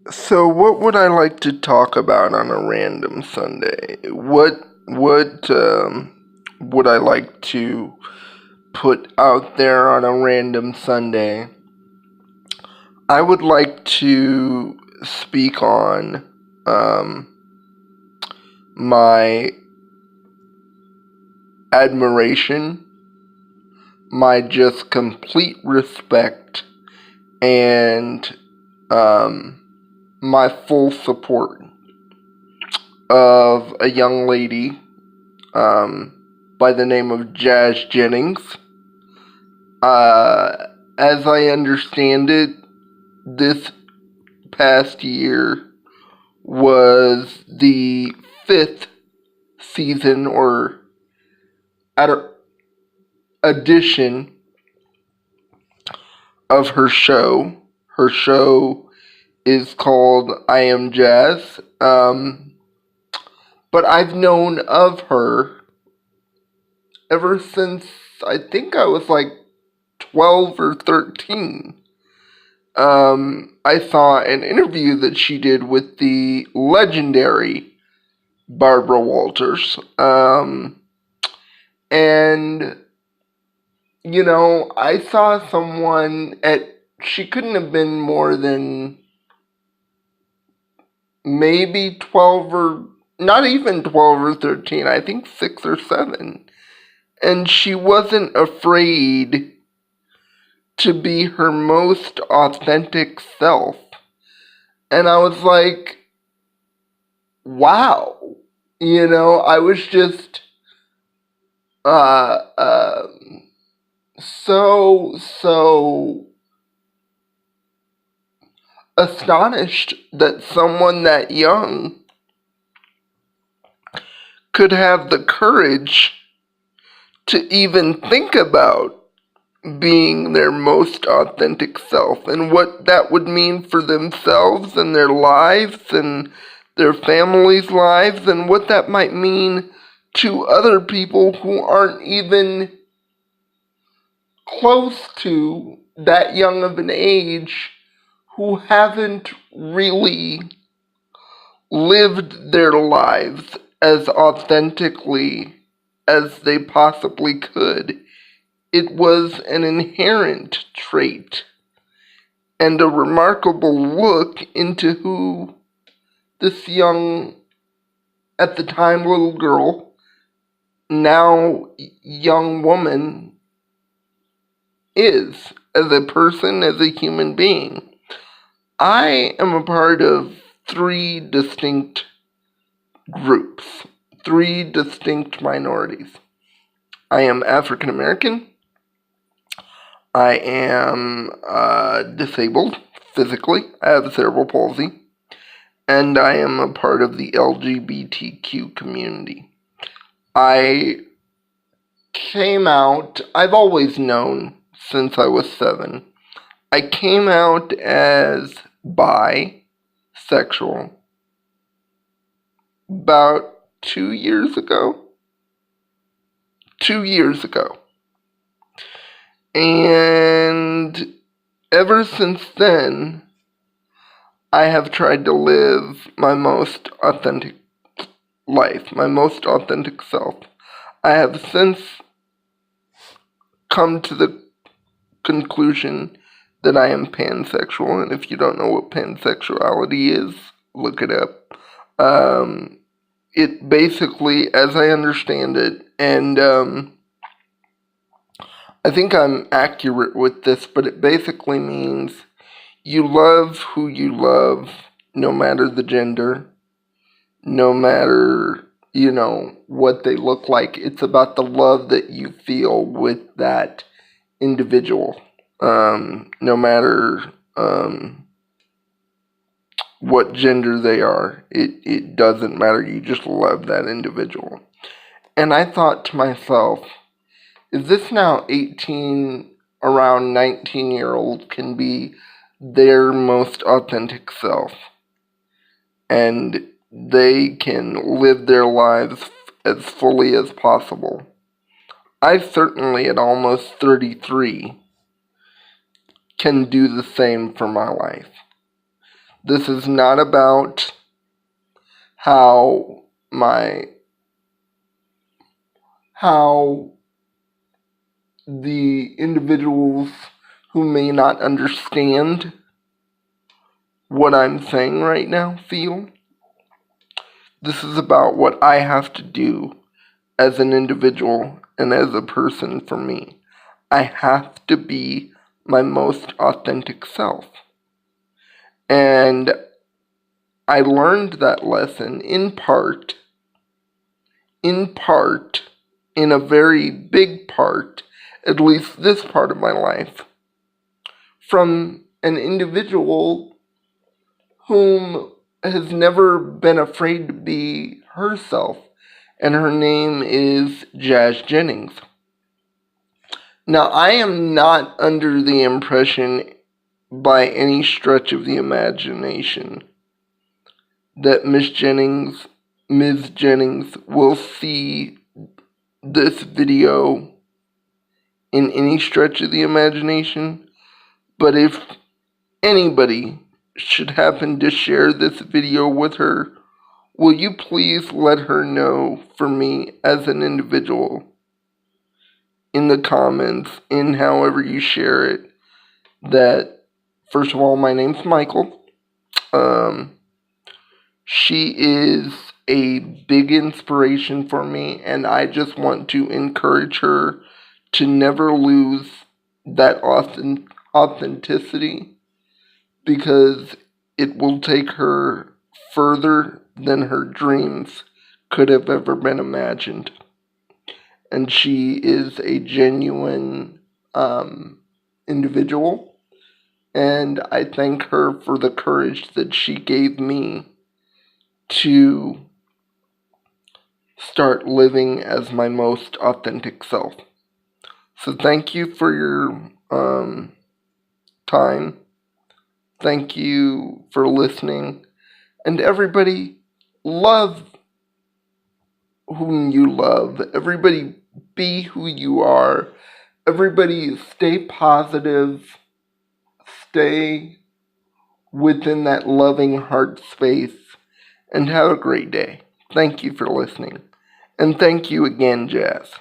So, what would I like to talk about on a random Sunday? What would I like to put out there on a random Sunday? I would like to speak on um, my admiration, my just complete respect, and um, my full support of a young lady um, by the name of Jennings. As I understand it, this past year was the fifth season or ad- edition of her show. Her show is called I Am Jazz. But I've known of her ever since I think I was like 12 or 13. I saw an interview that she did with the legendary Barbara Walters. And, I saw someone she couldn't have been more than maybe 12 or, not even 12 or 13, I think 6 or 7. And she wasn't afraid to be her most authentic self. And I was like, wow. I was just uh, uh, so astonished that someone that young could have the courage to even think about being their most authentic self and what that would mean for themselves and their lives and their families' lives and what that might mean to other people who aren't even close to that young of an age, who haven't really lived their lives as authentically as they possibly could. It was an inherent trait and a remarkable look into who this young, at the time little girl, now young woman, is as a person, as a human being. I am a part of three distinct groups, three distinct minorities. I am African American. I am disabled physically. I have cerebral palsy. And I am a part of the LGBTQ community. I came out, I've always known since I was 7. I came out as bisexual about 2 years ago. 2 years ago. And ever since then, I have tried to live my most authentic life, my most authentic self. I have since come to the conclusion that I am pansexual, and if you don't know what pansexuality is, look it up. It basically, as I understand it, and I think I'm accurate with this, but it basically means you love who you love, no matter the gender, no matter, what they look like. It's about the love that you feel with that individual, no matter what gender they are. It doesn't matter. You just love that individual. And I thought to myself, is this now 18, around 19-year-old can be their most authentic self? And they can live their lives as fully as possible. I certainly, at almost 33, can do the same for my life. This is not about how the individuals who may not understand what I'm saying right now feel. This is about what I have to do as an individual and as a person for me. I have to be my most authentic self. And I learned that lesson in part, in a very big part, at least this part of my life, from an individual whom has never been afraid to be herself, and her name is Jennings. Now, I am not under the impression by any stretch of the imagination that Ms. Jennings will see this video in any stretch of the imagination. But if anybody should happen to share this video with her, will you please let her know for me as an individual in the comments, in however you share it, that first of all, my name's Michael. She is a big inspiration for me, and I just want to encourage her to never lose that authenticity, because it will take her further than her dreams could have ever been imagined. And she is a genuine individual, and I thank her for the courage that she gave me to start living as my most authentic self. So thank you for your time. Thank you for listening. And everybody, love whom you love. Everybody, be who you are. Everybody, stay positive. Stay within that loving heart space. And have a great day. Thank you for listening. And thank you again, Jazz.